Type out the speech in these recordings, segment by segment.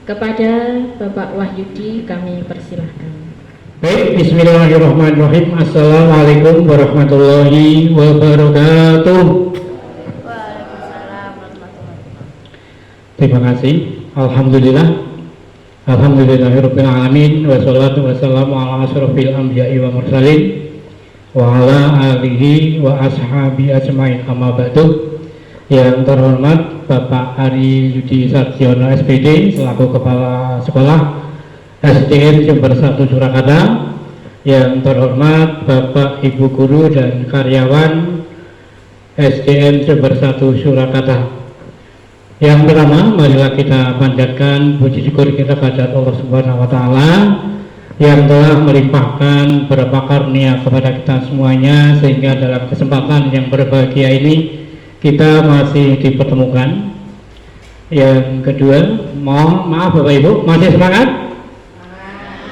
Kepada Bapak Wahyudi kami persilahkan. Baik, bismillahirrahmanirrahim. Assalamualaikum warahmatullahi wabarakatuh. Waalaikumsalam warahmatullahi wabarakatuh. Terima kasih. Alhamdulillahirabbil alamin wassalatu wassalamu ala asyrofil anbiya'i wa mursalin wa ala alihi wa ashabi ajmain amma ba'du. Yang terhormat Bapak Ari Yudi Satyono SPD selaku Kepala Sekolah SDN Jember 1 Surakarta, yang terhormat Bapak Ibu Guru dan karyawan SDN Jember 1 Surakarta. Yang pertama, marilah kita panjatkan puji syukur kita kepada Allah Subhanahu wa Ta'ala yang telah melimpahkan berapa karunia kepada kita semuanya, sehingga dalam kesempatan yang berbahagia ini kita masih dipertemukan. Yang kedua, mohon maaf Bapak Ibu, masih semangat?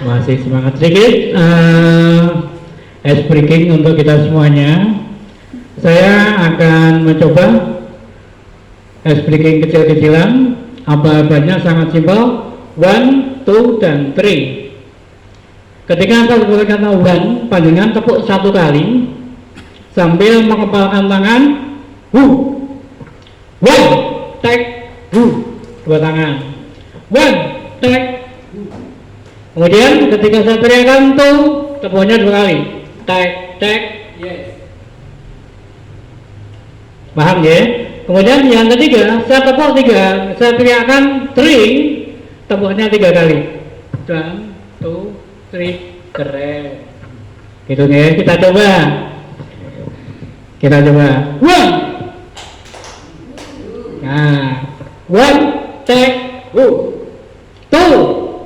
Masih semangat sedikit. Ice breaking untuk kita semuanya. Saya akan mencoba ice breaking kecil-kecilan. Apa-apanya sangat simpel. 1, 2, dan 3. Ketika saya sebut kata 1, panjangan tepuk 1 kali sambil mengepalkan tangan. One, take, 2 tangan. One, take. Kemudian ketika saya teriakkan tuh, tepuknya 2 kali. Take, yes. Paham ya? Kemudian yang ketiga, saya tepuk 3, saya teriakkan 3, tepuknya 3 kali. 1, 2, 3, keren. Gitu ya, kita coba. One. Nah, 1, take, 2,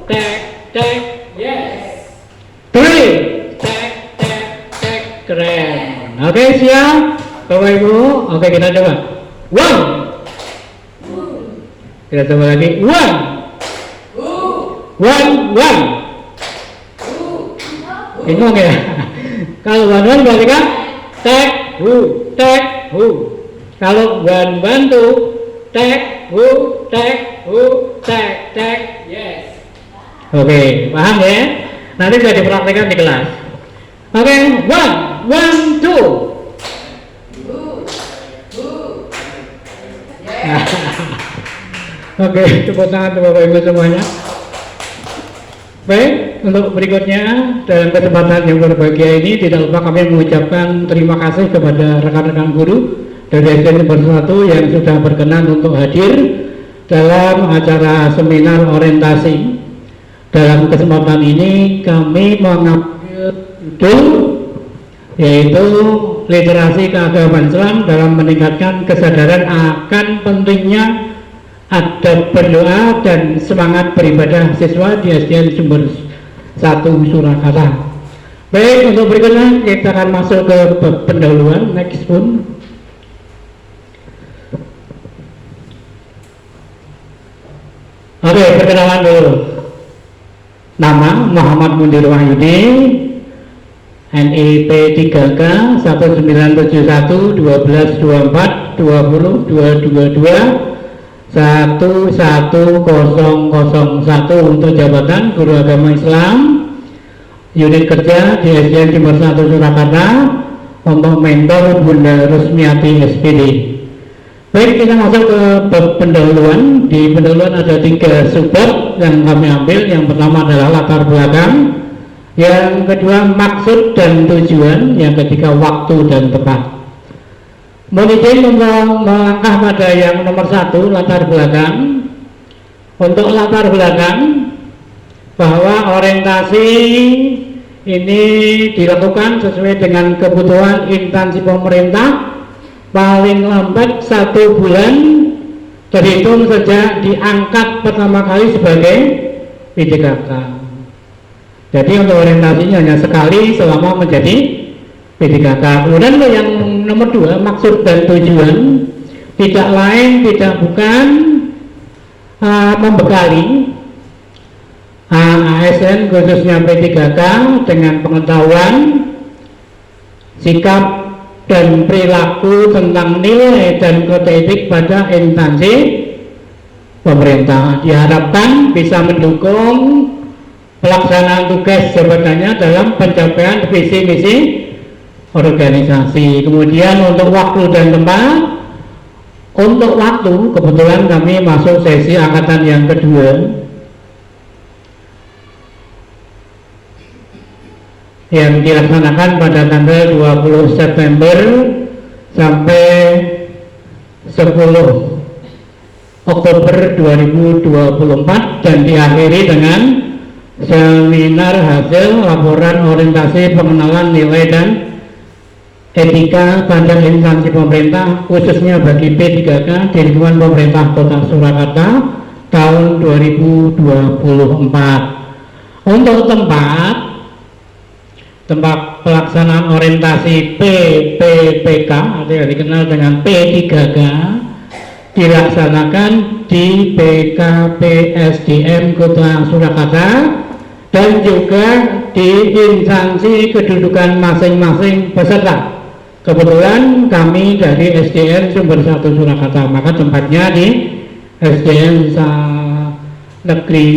take, yes. 3, take, keren. Oke, siap Bapak Ibu. Oke, kita coba. 1. Kita coba lagi. 1. Bingung ya? Kalau 1 berarti kan take, Kalau 1, 2, take, yes. Oke, paham ya? Nanti bisa dipraktikkan di kelas. Oke, 1, 2. Oke, tepuk tangan untuk Bapak Ibu semuanya. Baik, untuk berikutnya dalam kesempatan yang berbahagia ini tidak lupa kami mengucapkan terima kasih kepada rekan-rekan guru dari SDN Jember 1 yang sudah berkenan untuk hadir dalam acara seminar orientasi. Dalam kesempatan ini kami mengambil judul yaitu literasi keagamaan Islam dalam meningkatkan kesadaran akan pentingnya adab berdoa dan semangat beribadah siswa di SDN Jember 1 Surakarta. Baik, untuk berikutnya kita akan masuk ke pendahuluan. Next pun. Oke, perkenalan dulu. Nama Muhammad Mundir Wahyudi, NIP 3K 1971 1224 20 222 11001 untuk jabatan Guru Agama Islam unit kerja di SDN Jember 1 Surakarta untuk mentor Bunda Rusmiati SPD. Baik, kita masuk ke pendahuluan. Di pendahuluan ada 3 subbab yang kami ambil. Yang pertama adalah latar belakang, yang kedua maksud dan tujuan, yang ketiga waktu dan tempat. Mohon izin untuk melangkah pada yang nomor 1, latar belakang. Untuk latar belakang, bahwa orientasi ini dilakukan sesuai dengan kebutuhan instansi pemerintah paling lambat 1 bulan terhitung sejak diangkat pertama kali sebagai PDKK. Jadi untuk orientasinya hanya sekali selama menjadi PDKK. Kemudian yang nomor 2, maksud dan tujuan, tidak lain tidak bukan membekali ASN khususnya P3K dengan pengetahuan, sikap dan perilaku tentang nilai dan kode etik pada instansi pemerintah. Diharapkan bisa mendukung pelaksanaan tugas jabatannya dalam pencapaian visi misi organisasi. Kemudian untuk waktu dan tempat, untuk waktu kebetulan kami masuk sesi angkatan yang kedua yang dilaksanakan pada tanggal 20 September sampai 10 Oktober 2024 dan diakhiri dengan seminar hasil laporan orientasi pengenalan nilai dan etika pada instansi pemerintah khususnya bagi P3K di lingkungan pemerintah Kota Surakarta tahun 2024. Untuk tempat pelaksanaan orientasi PPPK atau yang dikenal dengan P3K dilaksanakan di BKPSDM Kota Surakarta dan juga di instansi kedudukan masing-masing peserta. Kebetulan kami dari SDN Sumber 1 Surakarta, maka tempatnya di SDN Negeri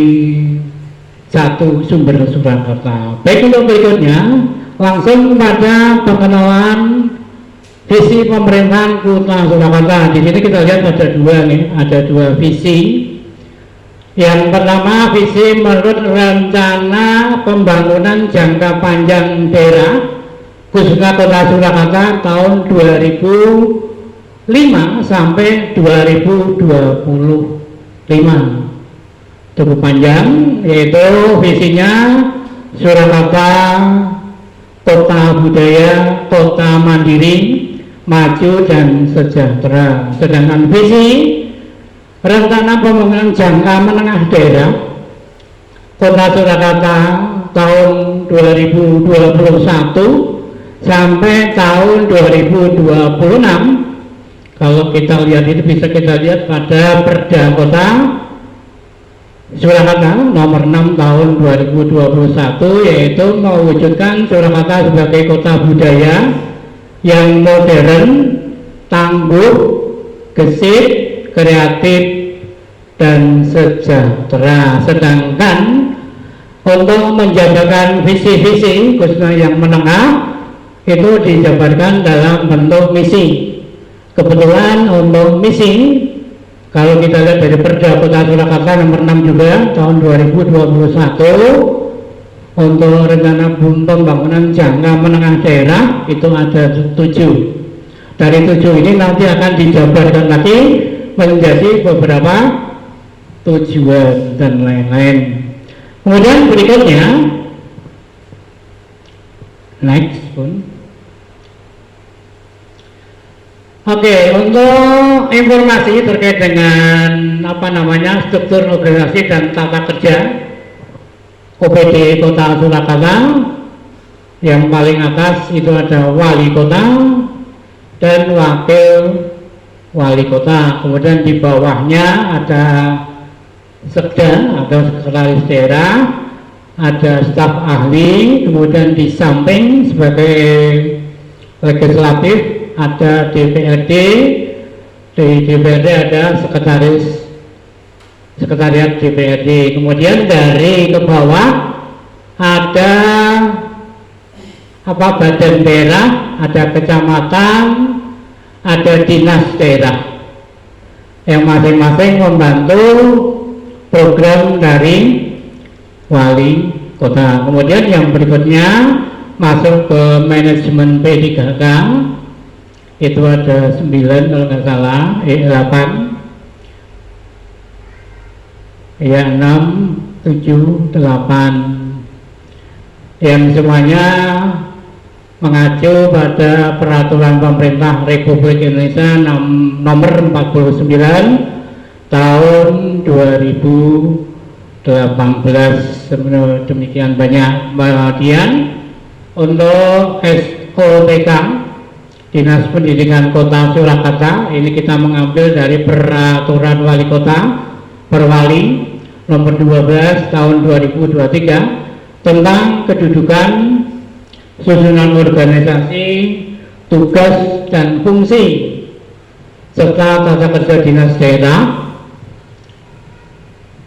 1 Sumber Surakarta. Baik, untuk berikutnya langsung pada pengenalan visi pemerintahan Kota Surakarta. Di sini kita lihat ada dua visi. Yang pertama, visi menurut rencana pembangunan jangka panjang daerah khususnya Kota Surakarta tahun 2005 sampai 2025. Cukup panjang, yaitu visinya Surakarta kota budaya, kota mandiri, maju dan sejahtera. Sedangkan visi rencana pembangunan jangka menengah daerah Kota Surakarta tahun 2021 sampai tahun 2026. Kalau kita lihat itu bisa kita lihat pada Perda Kota Surakarta nomor 6 tahun 2021, yaitu mewujudkan Surakarta sebagai kota budaya yang modern, tangguh, gesit, kreatif, dan sejahtera. Sedangkan untuk menjabarkan visi-visi khususnya yang menengah itu dijabarkan dalam bentuk misi. Kebetulan untuk misi, kalau kita lihat dari Perda Kota Surakarta nomor 6 juga tahun 2021, untuk rencana pembangunan jangka menengah daerah itu ada 7. Dari 7 ini nanti akan dijabarkan lagi menjadi beberapa tujuan dan lain-lain. Kemudian berikutnya, next pun. Oke, untuk informasi terkait dengan struktur organisasi dan tata kerja OPD Kota Surakarta, yang paling atas itu ada wali kota dan wakil wali kota. Kemudian di bawahnya ada sekda atau sekretaris daerah, ada staf ahli, kemudian di samping sebagai legislatif ada DPRD, di DPRD ada sekretariat DPRD. Kemudian dari ke bawah ada badan daerah, ada kecamatan, ada dinas daerah yang masing-masing membantu program dari wali kota. Kemudian yang berikutnya masuk ke manajemen P3K, itu ada 9 kalau nggak salah, 8 ya, 6, 7, 8, yang semuanya mengacu pada peraturan pemerintah Republik Indonesia nomor 49 tahun 2018. Demikian banyak. Kemudian untuk SOTK, Dinas Pendidikan Kota Surakarta, ini kita mengambil dari peraturan wali kota Perwali nomor 12 tahun 2023 tentang kedudukan, susunan organisasi, tugas dan fungsi serta tata kerja dinas daerah.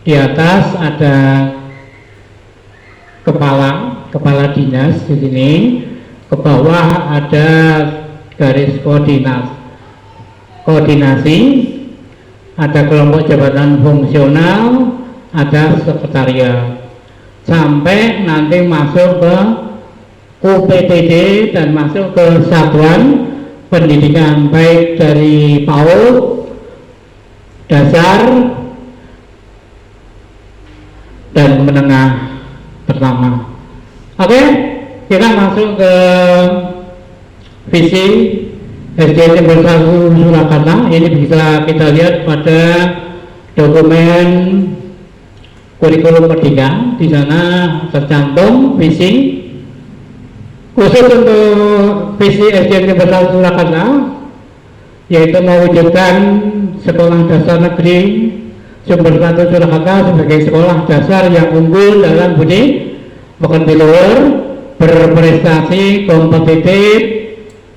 Di atas ada kepala dinas di sini. Ke bawah ada garis koordinasi, ada kelompok jabatan fungsional, ada sekretariat, sampai nanti masuk ke UPTD dan masuk ke satuan pendidikan baik dari PAUD, dasar, dan menengah pertama. Oke, kita masuk ke visi SDN Jember 1 Surakarta. Ini bisa kita lihat pada dokumen kurikulum merdeka. Di sana tercantum visi khusus untuk visi SDN Jember 1 Surakarta, yaitu mewujudkan sekolah dasar negeri Jember 1 Surakarta sebagai sekolah dasar yang unggul dalam budi pekerti luhur, berprestasi, kompetitif,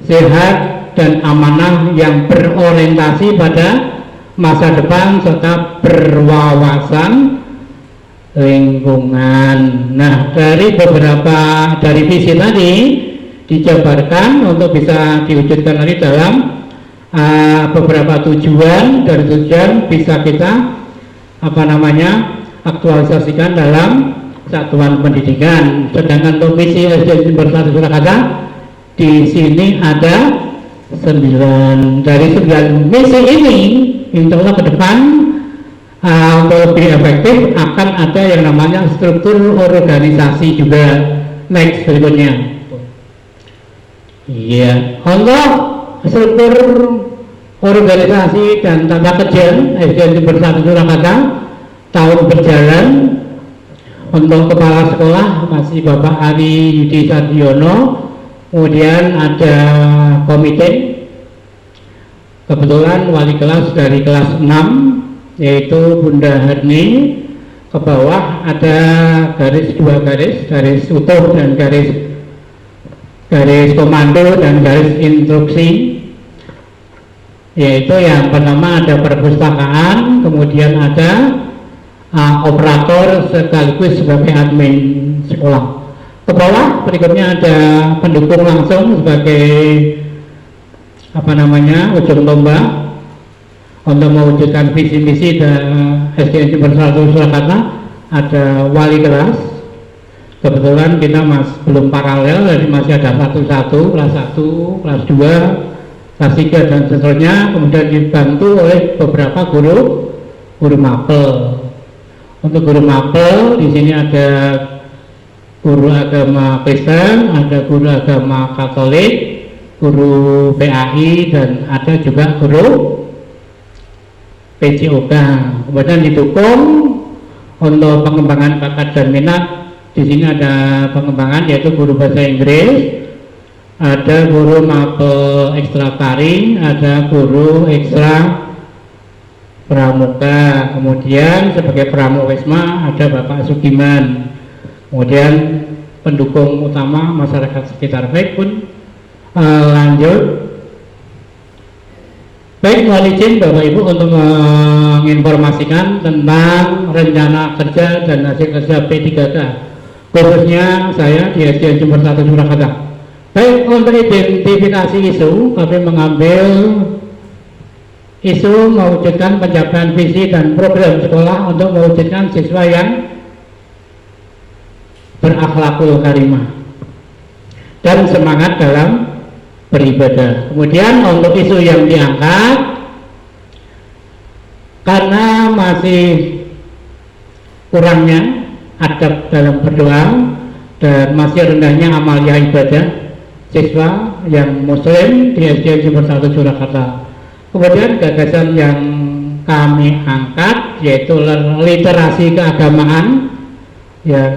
sehat, dan amanah yang berorientasi pada masa depan serta berwawasan lingkungan. Nah, dari visi tadi dijabarkan untuk bisa diwujudkan nanti dalam beberapa tujuan. Dari tujuan bisa kita aktualisasikan dalam satuan pendidikan. Sedangkan untuk visi SDN Jember 1 Surakarta di sini ada 9. Dari 9 misi ini, insya Allah ke depan untuk lebih efektif akan ada yang namanya struktur organisasi juga. Next berikutnya. Iya, untuk struktur organisasi dan tata kerja SDN Jember 1 Surakarta tahun berjalan. Untuk kepala sekolah masih Bapak Ari Yudi Sadiono, kemudian ada komite, kebetulan wali kelas dari kelas 6 yaitu Bunda Herni. Ke bawah ada dua garis utuh dan garis komando dan garis instruksi, yaitu yang pertama ada perpustakaan, kemudian ada operator sekaligus sebagai admin sekolah. Ke bawah berikutnya ada pendukung langsung sebagai ujung tombak untuk mewujudkan visi misi dan SDN Jember 1 Surakarta. Ada wali kelas, kebetulan kita belum paralel, jadi masih ada kelas 1, kelas 2, kelas 3 dan seterusnya. Kemudian dibantu oleh beberapa guru mapel. Untuk guru mapel di sini ada guru agama Kristen, ada guru agama Katolik, guru PAI, dan ada juga guru PJOK. Kemudian didukung untuk pengembangan bakat dan minat. Di sini ada pengembangan yaitu guru bahasa Inggris, ada guru mapel ekstra tari, ada guru ekstra pramuka. Kemudian sebagai pramuwisma ada Bapak Sugiman. Kemudian pendukung utama masyarakat sekitar. Baik pun lanjut. Baik, mohon izin Bapak Ibu untuk menginformasikan tentang rencana kerja dan hasil kerja P3K, khususnya saya di SDN Jember 1 Surakarta. Baik, untuk identifikasi isu, kami mengambil isu mewujudkan pencapaian visi dan program sekolah untuk mewujudkan siswa yang berakhlakul karimah dan semangat dalam beribadah. Kemudian untuk isu yang diangkat, karena masih kurangnya adab dalam berdoa dan masih rendahnya amalia ibadah siswa yang muslim di SDN Jember 1 Surakarta. Kemudian gagasan yang kami angkat yaitu literasi keagamaan, yang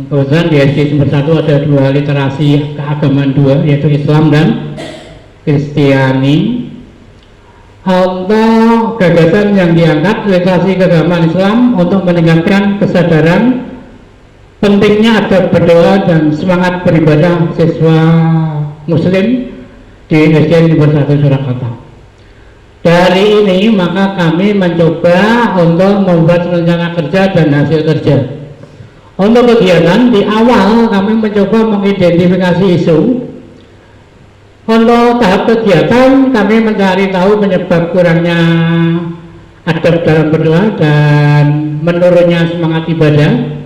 kebetulan di SDN Jember 1 ada 2 literasi keagamaan, 2 yaitu Islam dan Kristiani. Untuk gagasan yang diangkat literasi keagamaan Islam untuk meningkatkan kesadaran pentingnya adab berdoa dan semangat beribadah siswa muslim di SDN Jember 1 Surakarta. Dari ini maka kami mencoba untuk membuat rencana kerja dan hasil kerja. Untuk kegiatan di awal kami mencoba mengidentifikasi isu. Untuk tahap kegiatan kami mencari tahu penyebab kurangnya adab dalam berdoa dan menurunnya semangat ibadah.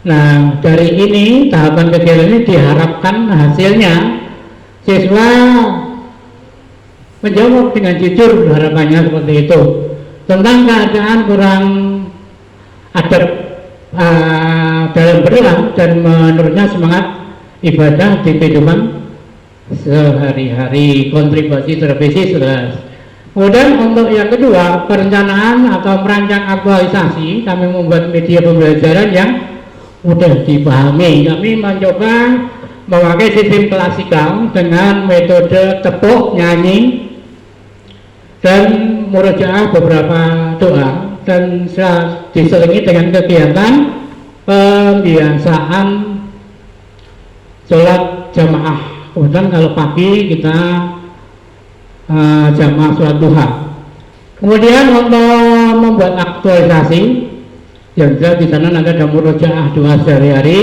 Nah, dari ini tahapan kegiatan ini diharapkan hasilnya siswa menjawab dengan jujur, harapannya seperti itu, tentang keadaan kurang adab dalam berdoa dan menurunnya semangat ibadah di kehidupan sehari-hari. Kontribusi televisi sudah. Kemudian untuk yang kedua, perencanaan atau merancang aktualisasi, kami membuat media pembelajaran yang mudah dipahami. Kami mencoba memakai sistem klasikal dengan metode tepuk, nyanyi, dan murojaah beberapa doa, dan diselingi dengan kegiatan pembiasaan sholat jamaah. Kemudian kalau pagi kita jamaah sholat duha. Kemudian untuk membuat aktualisasi, yang jelas di sana nanti ada murojaah doa sehari-hari,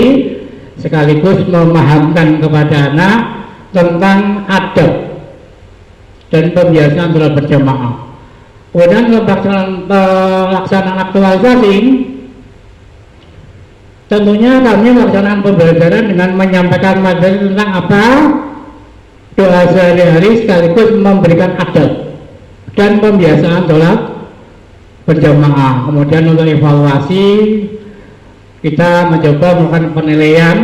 sekaligus memahamkan kepada anak tentang adab dan pembiasaan sholat berjamaah. Kemudian pelaksanaan aktualisasi, tentunya kami melaksanakan pembelajaran dengan menyampaikan materi tentang apa doa sehari-hari, sekaligus memberikan adab dan pembiasaan sholat berjamaah. Kemudian untuk evaluasi, kita mencoba melakukan penilaian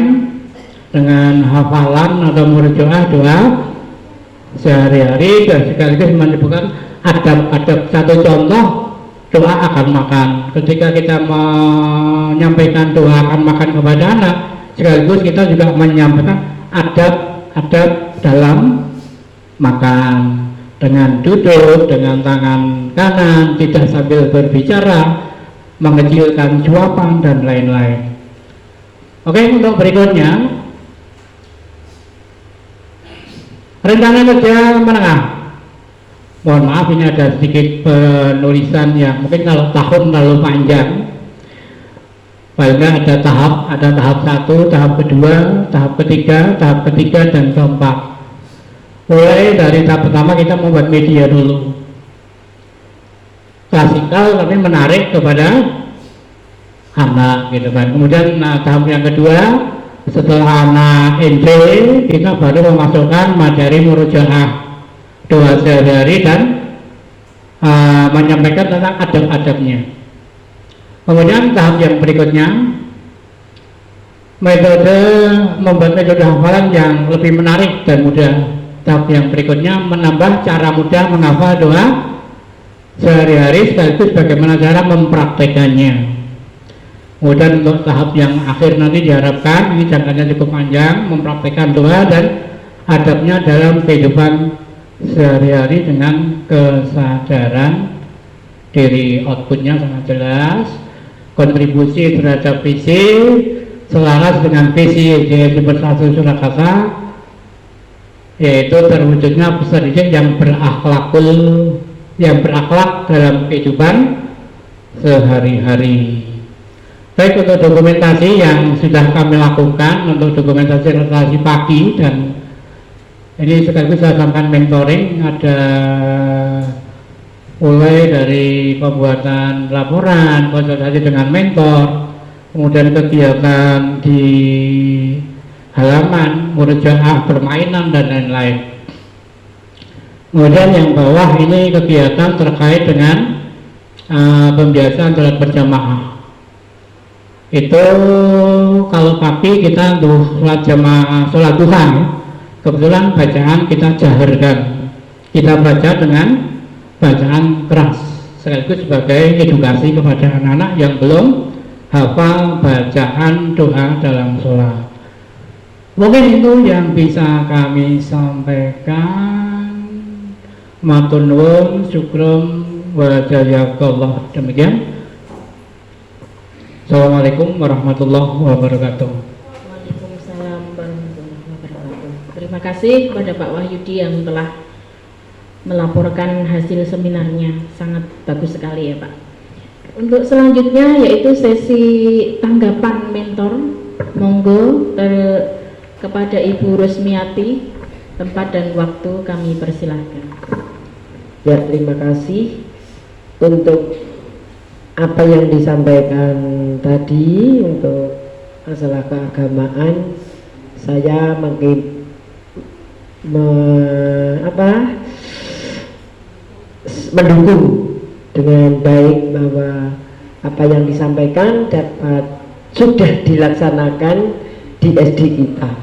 dengan hafalan atau murojaah doa sehari-hari dan sekaligus menyebutkan adab-adab. Satu contoh, doa akan makan. Ketika kita menyampaikan doa akan makan kepada anak, sekaligus kita juga menyampaikan adab-adab dalam makan, dengan duduk dengan tangan kanan, tidak sambil berbicara, mengecilkan suapan dan lain-lain. Oke, untuk berikutnya rencana kerja menengah. Mohon maaf, ini ada sedikit penulisan yang mungkin kalau tahun terlalu panjang. Paling ada tahap 1, tahap kedua, tahap ketiga, dan keempat. Mulai dari tahap pertama kita membuat media dulu. Klasikal tapi menarik kepada anak gitu kan. Kemudian tahap yang kedua, setelah anak enjoy, kita baru memasukkan materi murojaah doa sehari-hari dan menyampaikan tentang adab-adabnya. Kemudian tahap yang berikutnya, membuat metode hafalan yang lebih menarik dan mudah. Tahap yang berikutnya menambah cara mudah menghafal doa sehari-hari, sekaligus bagaimana cara mempraktekannya. Kemudian untuk tahap yang akhir nanti diharapkan, ini jangkanya cukup panjang, mempraktekkan doa dan adabnya dalam kehidupan sehari-hari dengan kesadaran diri. Outputnya sangat jelas, kontribusi terhadap visi selaras dengan visi JSD Bersatu Surakarta, yaitu terwujudnya peserta didik yang berakhlak dalam kehidupan sehari-hari. Baik, untuk dokumentasi yang sudah kami lakukan, untuk dokumentasi relasi pagi, dan ini sekaligus saya sampaikan mentoring, ada mulai dari pembuatan laporan, konsultasi dengan mentor, kemudian kegiatan di halaman, murojaah, permainan, dan lain-lain. Kemudian yang bawah ini kegiatan terkait dengan pembiasaan sholat berjamaah. Itu kalau pagi kita untuk sholat duha, kebetulan bacaan kita jaharkan, kita baca dengan bacaan keras, sekaligus sebagai edukasi kepada anak-anak yang belum hafal bacaan doa dalam sholat. Mungkin itu yang bisa kami sampaikan. Matur nuwun, syukron wa jazakallah. Demikian. Assalamualaikum warahmatullahi wabarakatuh. Waalaikumsalam warahmatullahi wabarakatuh. Terima kasih kepada Pak Wahyudi yang telah melaporkan hasil seminarnya. Sangat bagus sekali ya Pak. Untuk selanjutnya yaitu sesi tanggapan mentor. Monggo kepada Ibu Rusmiati, tempat dan waktu kami persilahkan. Ya, terima kasih untuk apa yang disampaikan tadi untuk masalah keagamaan. Saya mendukung dengan baik bahwa apa yang disampaikan sudah dilaksanakan di SD kita,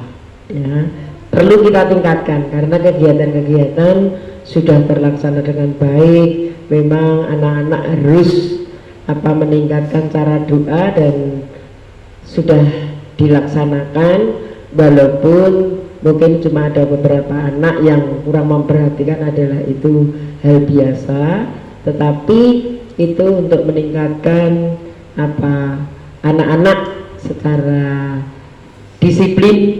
ya. Perlu kita tingkatkan karena kegiatan-kegiatan sudah terlaksana dengan baik. Memang anak-anak harus meningkatkan cara doa dan sudah dilaksanakan, walaupun mungkin cuma ada beberapa anak yang kurang memperhatikan, adalah itu hal biasa, tetapi itu untuk meningkatkan anak-anak secara disiplin,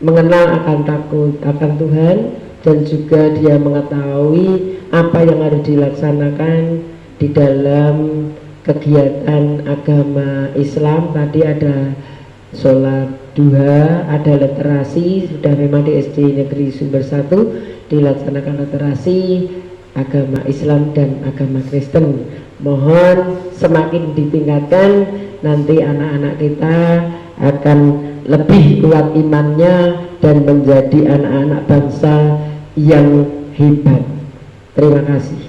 mengenal akan takut akan Tuhan, dan juga dia mengetahui apa yang harus dilaksanakan di dalam kegiatan agama Islam. Tadi ada sholat duha, ada literasi, sudah memang di SD Negeri Sumber 1 dilaksanakan literasi agama Islam dan agama Kristen. Mohon semakin ditingkatkan, nanti anak-anak kita akan lebih kuat imannya dan menjadi anak-anak bangsa yang hebat. Terima kasih.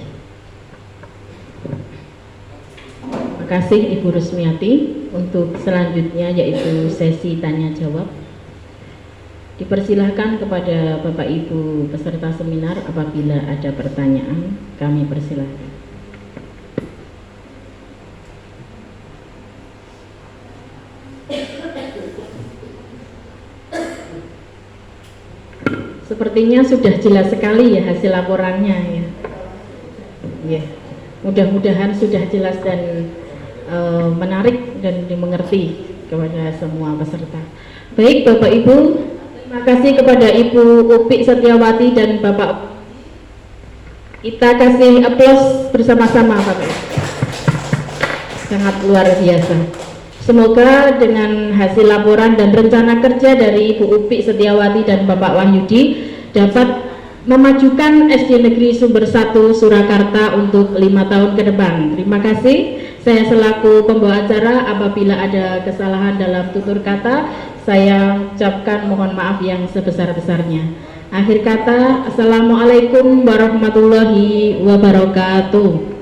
Terima kasih Ibu Rusmiati. Untuk selanjutnya yaitu sesi tanya jawab. Dipersilahkan kepada Bapak Ibu peserta seminar, apabila ada pertanyaan kami persilahkan. Sepertinya sudah jelas sekali ya hasil laporannya ya. Ya, mudah-mudahan sudah jelas dan menarik dan dimengerti kepada semua peserta. Baik Bapak Ibu, terima kasih kepada Ibu Upi Setiawati dan Bapak. Kita kasih aplaus bersama-sama Bapak Ibu. Sangat luar biasa. Semoga dengan hasil laporan dan rencana kerja dari Ibu Upi Setiawati dan Bapak Wahyudi dapat memajukan SD Negeri Sumber 1 Surakarta untuk 5 tahun ke depan. Terima kasih. Saya selaku pembawa acara, apabila ada kesalahan dalam tutur kata, saya ucapkan mohon maaf yang sebesar-besarnya. Akhir kata, Assalamualaikum warahmatullahi wabarakatuh.